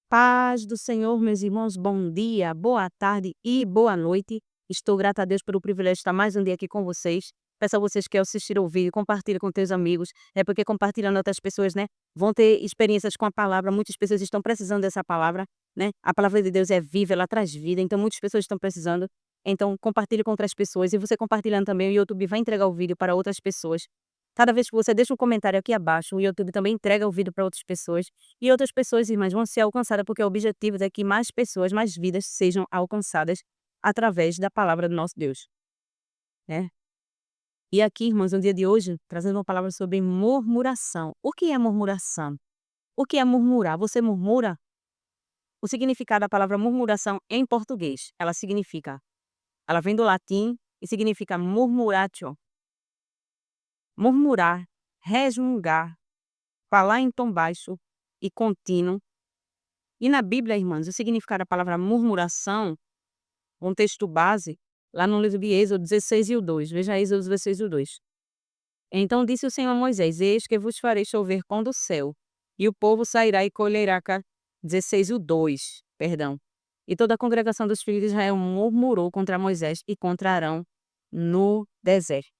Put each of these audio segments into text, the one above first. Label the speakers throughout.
Speaker 1: Paz do Senhor, meus irmãos, bom dia, boa tarde e boa noite. Estou grata a Deus pelo privilégio de estar mais um dia aqui com vocês. Peço a vocês que ao assistir o vídeo, compartilhe com teus amigos. É porque compartilhando outras pessoas, né, vão ter experiências com a palavra. Muitas pessoas estão precisando dessa palavra, né? A palavra de Deus é viva, ela traz vida, então muitas pessoas estão precisando. Então compartilhe com outras pessoas e você compartilhando também, o YouTube vai entregar o vídeo para outras pessoas. Cada vez que você deixa um comentário aqui abaixo, o YouTube também entrega o vídeo para outras pessoas. E outras pessoas, irmãs, vão ser alcançadas, porque o objetivo é que mais pessoas, mais vidas sejam alcançadas através da palavra do nosso Deus, né. E aqui, irmãos, no dia de hoje, trazendo uma palavra sobre murmuração. O que é murmuração? O que é murmurar? Você murmura? O significado da palavra murmuração em português, ela vem do latim e significa murmuratio, murmurar, resmungar, falar em tom baixo e contínuo. E na Bíblia, irmãs, o significado da palavra murmuração, um texto base, lá no livro de Êxodo 16 e o 2. Veja Êxodo 16 e o 2. Então disse o Senhor a Moisés: Eis que vos farei chover pão do céu, e o povo sairá e colherá. 16 e o 2, perdão. E toda a congregação dos filhos de Israel murmurou contra Moisés e contra Arão no deserto.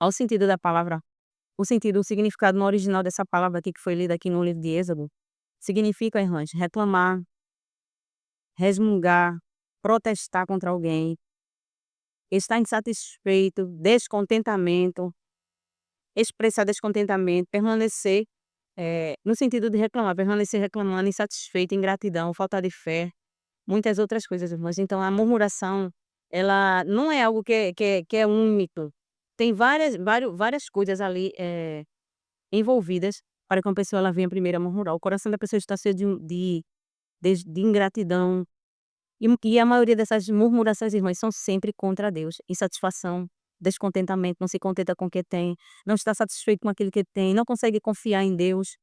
Speaker 1: Olha o sentido da palavra, o significado no original dessa palavra aqui que foi lida aqui no livro de Êxodo, significa, irmãs, reclamar, resmungar, protestar contra alguém, estar insatisfeito, descontentamento, expressar descontentamento, permanecer, no sentido de reclamar, permanecer reclamando, insatisfeito, ingratidão, falta de fé, muitas outras coisas, irmãos. Então a murmuração, ela não é algo que é único, tem várias coisas ali, envolvidas para que uma pessoa ela venha primeiro a murmurar. O coração da pessoa está cheio de ingratidão. E a maioria dessas murmurações, irmãs, são sempre contra Deus. Insatisfação, descontentamento, não se contenta com o que tem, não está satisfeito com aquilo que tem, não consegue confiar em Deus.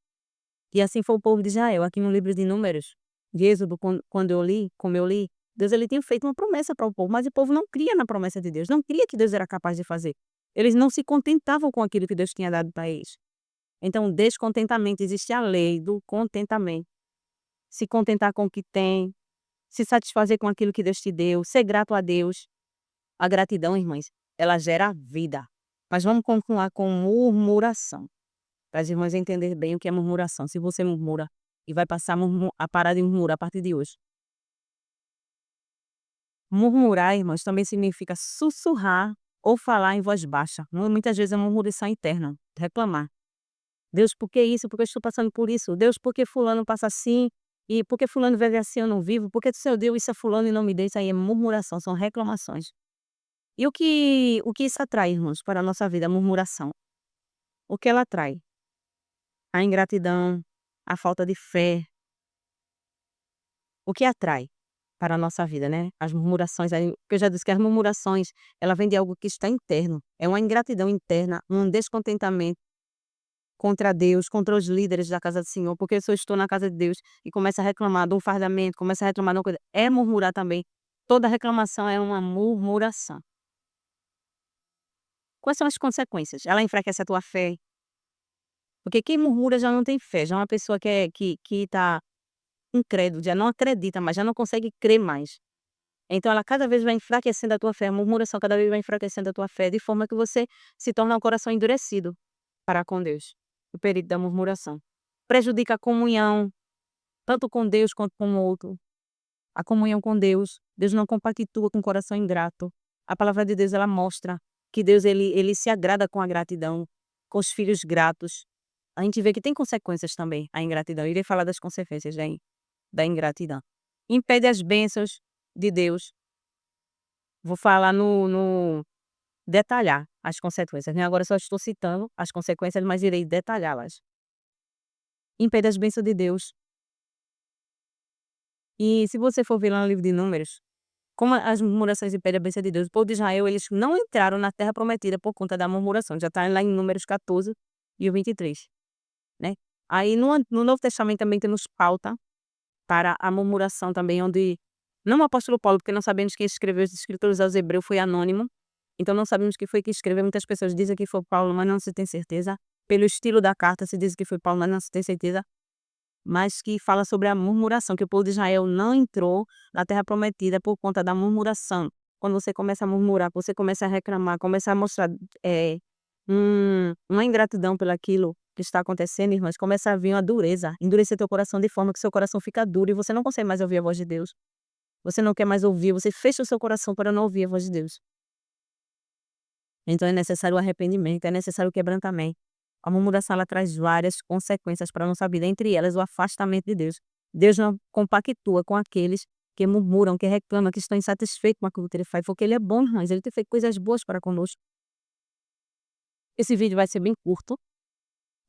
Speaker 1: E assim foi o povo de Israel, aqui no livro de Números, de Êxodo, quando eu li, como eu li, Deus ele tinha feito uma promessa para o povo, mas o povo não cria na promessa de Deus, não cria que Deus era capaz de fazer. Eles não se contentavam com aquilo que Deus tinha dado para eles. Então, descontentamento, existe a lei do contentamento. Se contentar com o que tem, se satisfazer com aquilo que Deus te deu, ser grato a Deus. A gratidão, irmãs, ela gera vida. Mas vamos continuar com murmuração, para as irmãs entenderem bem o que é murmuração. Se você murmura e vai passar a parar de murmurar a partir de hoje. Murmurar, irmãs, também significa sussurrar ou falar em voz baixa. Muitas vezes é murmuração interna, reclamar. Deus, por que isso? Porque eu estou passando por isso. Deus, por que fulano passa assim? E por que fulano vive assim, eu não vivo? Por que o Senhor deu isso a fulano e não me deu? Isso aí é murmuração, são reclamações. E o que isso atrai, irmãos, para a nossa vida, a murmuração? O que ela atrai? A ingratidão, a falta de fé. O que atrai para a nossa vida, né? As murmurações, aí, porque eu já disse que as murmurações, ela vem de algo que está interno. É uma ingratidão interna, um descontentamento contra Deus, contra os líderes da casa do Senhor, porque se eu estou na casa de Deus e começo a reclamar de um fardamento, começo a reclamar de uma coisa, é murmurar também. Toda reclamação é uma murmuração. Quais são as consequências? Ela enfraquece a tua fé, porque quem murmura já não tem fé, já é uma pessoa que está incrédulo, já não acredita mais, já não consegue crer mais. Então ela cada vez vai enfraquecendo a tua fé, a murmuração cada vez vai enfraquecendo a tua fé, de forma que você se torna um coração endurecido para com Deus. O perigo da murmuração. Prejudica a comunhão, tanto com Deus quanto com o outro. A comunhão com Deus, Deus não compactua com o coração ingrato. A palavra de Deus ela mostra que Deus ele se agrada com a gratidão, com os filhos gratos. A gente vê que tem consequências também a ingratidão. Eu irei falar das consequências da ingratidão. Impede as bênçãos de Deus. Vou falar no detalhar as consequências, né, agora só estou citando as consequências, mas irei detalhá-las. Impede as bênçãos de Deus. E se você for ver lá no livro de Números, como as murmurações impedem a bênção de Deus, o povo de Israel, eles não entraram na terra prometida por conta da murmuração, já está lá em Números 14 e o 23, né. Aí no Novo Testamento também temos pauta para a murmuração também, onde não o apóstolo Paulo, porque não sabemos quem escreveu as escrituras aos Hebreus, foi anônimo, então não sabemos quem foi que escreveu, muitas pessoas dizem que foi Paulo, mas não se tem certeza. Pelo estilo da carta se diz que foi Paulo, mas não se tem certeza. mas que fala sobre a murmuração, que o povo de Israel não entrou na terra prometida por conta da murmuração. Quando você começa a murmurar, você começa a reclamar, começa a mostrar, uma ingratidão pelaquilo que está acontecendo, irmãs, começa a vir uma dureza, endurecer teu coração de forma que seu coração fica duro e você não consegue mais ouvir a voz de Deus. Você não quer mais ouvir, você fecha o seu coração para não ouvir a voz de Deus. Então é necessário o arrependimento, é necessário o quebrantamento. A murmuração ela traz várias consequências para a nossa vida, entre elas o afastamento de Deus. Deus não compactua com aqueles que murmuram, que reclamam, que estão insatisfeitos com aquilo que ele faz, porque ele é bom, irmãos, ele tem feito coisas boas para conosco. Esse vídeo vai ser bem curto.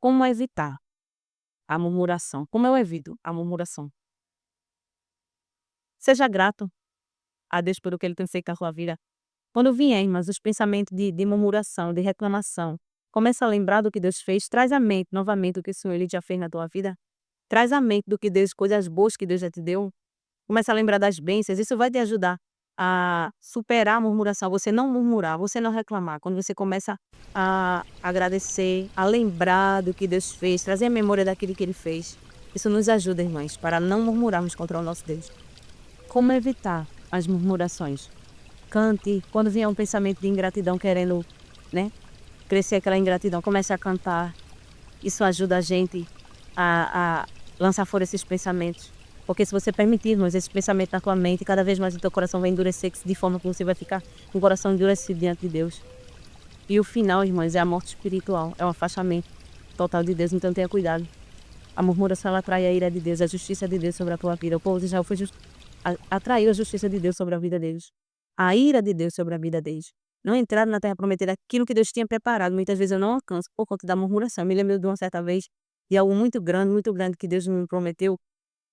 Speaker 1: Como evitar a murmuração? Como eu evito a murmuração? Seja grato a Deus por o que ele tem feito na sua vida. Quando vier, irmãs, os pensamentos de murmuração, de reclamação, começa a lembrar do que Deus fez, traz à mente novamente o que o Senhor ele já fez na tua vida. Traz à mente do que Deus, coisas boas que Deus já te deu. Começa a lembrar das bênçãos, isso vai te ajudar a superar a murmuração, você não murmurar, você não reclamar. Quando você começa a agradecer, a lembrar do que Deus fez, trazer a memória daquilo que ele fez. Isso nos ajuda, irmãs, para não murmurarmos contra o nosso Deus. Como evitar as murmurações? Cante, quando vier um pensamento de ingratidão querendo, né, crescer aquela ingratidão, comece a cantar. Isso ajuda a gente a lançar fora esses pensamentos. Porque se você permitir, irmãos, esse pensamento na tua mente, cada vez mais o teu coração vai endurecer, de forma que você vai ficar com o coração endurecido diante de Deus. E o final, irmãos, é a morte espiritual, é o afastamento total de Deus, então tenha cuidado. A murmuração ela atrai a ira de Deus, a justiça de Deus sobre a tua vida. O povo de Israel atraiu a justiça de Deus sobre a vida deles. A ira de Deus sobre a vida deles. Não entraram na terra prometida, aquilo que Deus tinha preparado. Muitas vezes eu não alcanço por conta da murmuração. Eu me lembro de uma certa vez de algo muito grande que Deus me prometeu.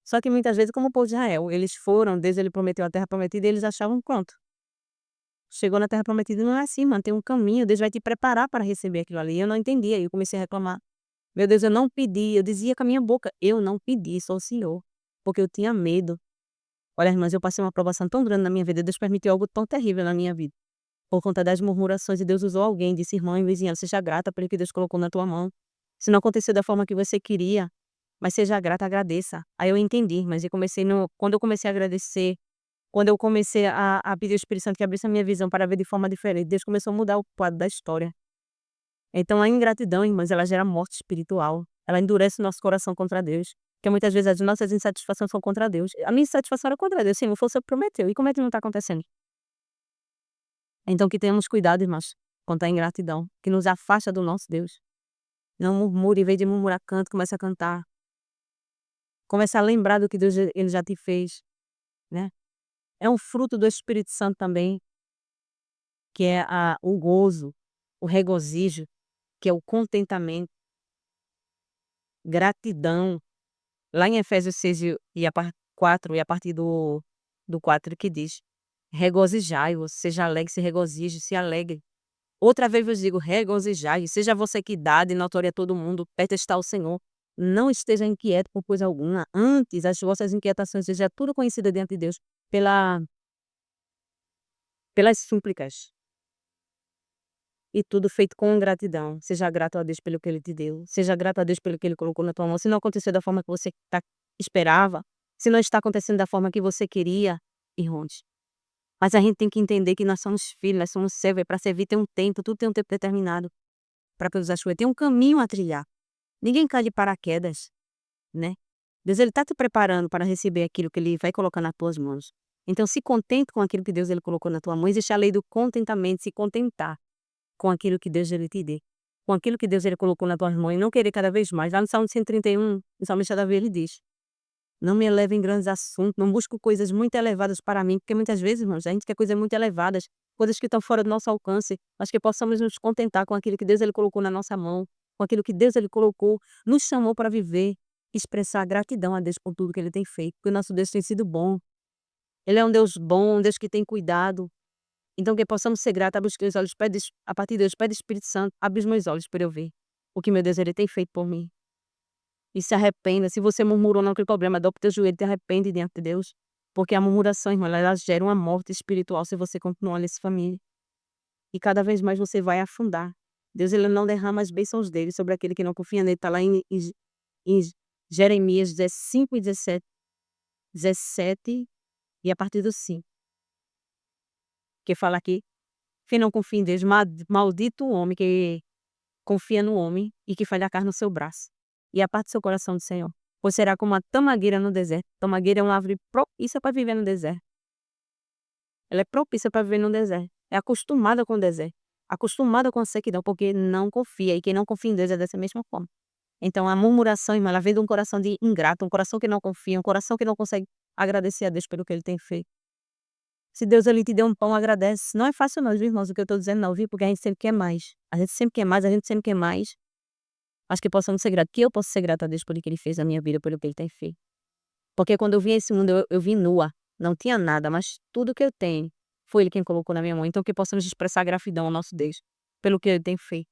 Speaker 1: Só que muitas vezes, como o povo de Israel, eles foram, Deus ele prometeu a terra prometida e eles achavam pronto. Chegou na terra prometida, não é assim, mano, tem um caminho, Deus vai te preparar para receber aquilo ali. Eu não entendia, eu comecei a reclamar. Meu Deus, eu não pedi, eu dizia com a minha boca, eu não pedi, só o Senhor, porque eu tinha medo. Olha, irmãs, eu passei uma provação tão grande na minha vida, Deus permitiu algo tão terrível na minha vida. Por conta das murmurações, e Deus usou alguém, disse: "Irmã, vizinha, seja grata pelo que Deus colocou na tua mão. Se não aconteceu da forma que você queria, mas seja grata, agradeça". Aí eu entendi, mas eu comecei no quando eu comecei a agradecer, quando eu comecei a pedir ao Espírito Santo que abrisse a minha visão para ver de forma diferente, Deus começou a mudar o quadro da história. Então a ingratidão, irmãs, ela gera morte espiritual, ela endurece o nosso coração contra Deus, porque muitas vezes as nossas insatisfações são contra Deus. A minha insatisfação era contra Deus, Senhor, foi o Senhor que prometeu, e como é que não está acontecendo? Então que tenhamos cuidado, irmãos, quanto à ingratidão, que nos afasta do nosso Deus. Não murmure, em vez de murmurar, cante, comece a cantar. Comece a lembrar do que Deus ele já te fez, né. É um fruto do Espírito Santo também, que é o gozo, o regozijo, que é o contentamento, gratidão. Lá em Efésios 6 e a 4, e a partir do 4 que diz: "Regozijai-vos, seja alegre, se regozije, se alegre". Outra vez vos digo: regozijai, seja você que dá de notória a todo mundo, perto está o Senhor. Não esteja inquieto por coisa alguma, antes as vossas inquietações seja tudo conhecida diante de Deus pela pelas súplicas, e tudo feito com gratidão. Seja grato a Deus pelo que ele te deu, seja grato a Deus pelo que ele colocou na tua mão. Se não aconteceu da forma que você esperava, se não está acontecendo da forma que você queria, irmãos, mas a gente tem que entender que nós somos filhos, nós somos servos, para servir tem um tempo, tudo tem um tempo determinado. Para todas as coisas, tem um caminho a trilhar. Ninguém cai de paraquedas, né. Deus ele está te preparando para receber aquilo que ele vai colocar nas tuas mãos. Então se contente com aquilo que Deus ele colocou na tua mão, existe a lei do contentamento, se contentar com aquilo que Deus ele te dê, com aquilo que Deus ele colocou nas tuas mãos e não querer cada vez mais. Lá no Salmo 131, o salmista Davi ele diz: "Não me eleve em grandes assuntos, não busco coisas muito elevadas para mim", porque muitas vezes, irmãos, a gente quer coisas muito elevadas, coisas que estão fora do nosso alcance, mas que possamos nos contentar com aquilo que Deus ele colocou na nossa mão, com aquilo que Deus ele colocou, nos chamou para viver, expressar gratidão a Deus por tudo que ele tem feito, porque o nosso Deus tem sido bom. Ele é um Deus bom, um Deus que tem cuidado. Então que possamos ser gratos, abra os teus olhos, pede a partir de Deus, pede Espírito Santo, abre os meus olhos para eu ver o que meu Deus ele tem feito por mim. E se arrependa, se você murmurou não tem problema, dobra o teu joelho e te arrepende diante de Deus, porque a murmuração, irmã, ela gera uma morte espiritual se você continuar nessa família. E cada vez mais você vai afundar. Deus ele não derrama as bênçãos dele sobre aquele que não confia nele, está lá em Jeremias 5 e 17 e a partir do 5, que fala aqui: "Quem não confia em Deus, maldito o homem que confia no homem e que faz a carne no seu braço, e aparte seu coração do Senhor, pois será como a tamagueira no deserto." Tamagueira é uma árvore propícia para viver no deserto. Ela é propícia para viver no deserto. É acostumada com o deserto, acostumada com a sequidão, porque não confia, e quem não confia em Deus é dessa mesma forma. Então a murmuração, irmã, ela vem de um coração de ingrato, um coração que não confia, um coração que não consegue agradecer a Deus pelo que ele tem feito. Se Deus ele te deu um pão, agradece. Não é fácil não, viu, irmãos, o que eu estou dizendo não, viu, porque a gente sempre quer mais. A gente sempre quer mais, a gente sempre quer mais. Acho que possamos ser gratos, que eu posso ser grata a Deus pelo que ele fez na minha vida, pelo que ele tem feito. Porque quando eu vim a esse mundo, eu vim nua, não tinha nada, mas tudo que eu tenho foi ele quem colocou na minha mão. Então que possamos expressar gratidão ao nosso Deus pelo que ele tem feito.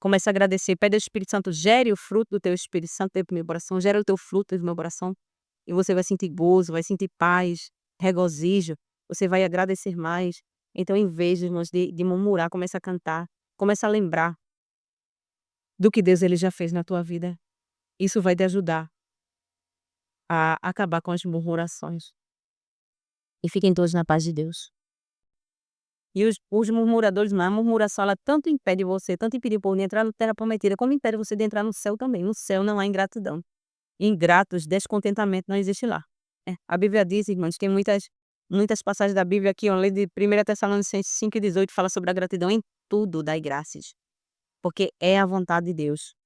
Speaker 1: Comece a agradecer, pede ao Espírito Santo, gere o fruto do teu Espírito Santo dentro do meu coração, gera o teu fruto dentro do meu coração, e você vai sentir gozo, vai sentir paz, regozijo, você vai agradecer mais. Então, em vez, irmãos, de murmurar, comece a cantar, comece a lembrar do que Deus ele já fez na tua vida. Isso vai te ajudar a acabar com as murmurações. E fiquem todos na paz de Deus. E os murmuradores, a murmuração, ela tanto impede você, tanto impede o povo de entrar na terra prometida, como impede você de entrar no céu também. No céu não há ingratidão. Ingratos, descontentamento não existe lá. A Bíblia diz, irmãos, tem muitas passagens da Bíblia aqui, eu leio de 1 Tessalonicenses 5:18, fala sobre a gratidão. Em tudo dai graças, porque é a vontade de Deus.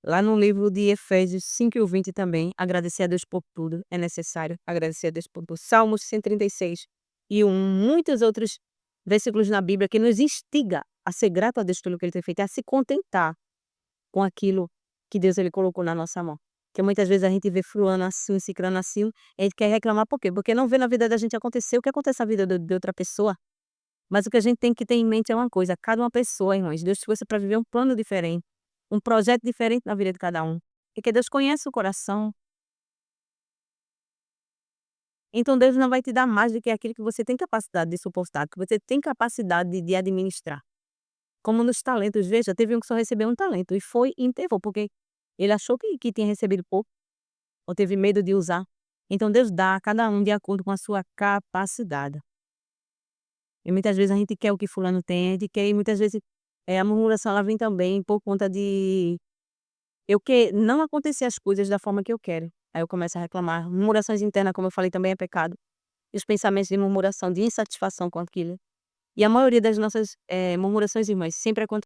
Speaker 1: Lá no livro de Efésios 5:20 também, agradecer a Deus por tudo, é necessário agradecer a Deus por tudo. Salmos 136 e muitos outros versículos na Bíblia que nos instiga a ser grato a Deus pelo que ele tem feito, a se contentar com aquilo que Deus ele colocou na nossa mão. Porque muitas vezes a gente vê fulano assim, ciclano assim, a gente quer reclamar por quê? Porque não vê na vida da gente acontecer o que acontece na vida de outra pessoa. Mas o que a gente tem que ter em mente é uma coisa: cada uma pessoa, irmãos, Deus trouxe para viver um plano diferente, um projeto diferente na vida de cada um. Porque Deus conhece o coração. Então Deus não vai te dar mais do que aquilo que você tem capacidade de suportar, que você tem capacidade de administrar. Como nos talentos, veja, teve um que só recebeu um talento e foi e enterrou, porque ele achou que tinha recebido pouco, ou teve medo de usar. Então Deus dá a cada um de acordo com a sua capacidade. E muitas vezes a gente quer o que fulano tem, a gente quer, e muitas vezes a murmuração ela vem também por conta de eu que não acontecer as coisas da forma que eu quero. Aí eu começo a reclamar. Murmurações internas, como eu falei, também é pecado. E os pensamentos de murmuração, de insatisfação com aquilo. E a maioria das nossas murmurações, irmãs, sempre é contra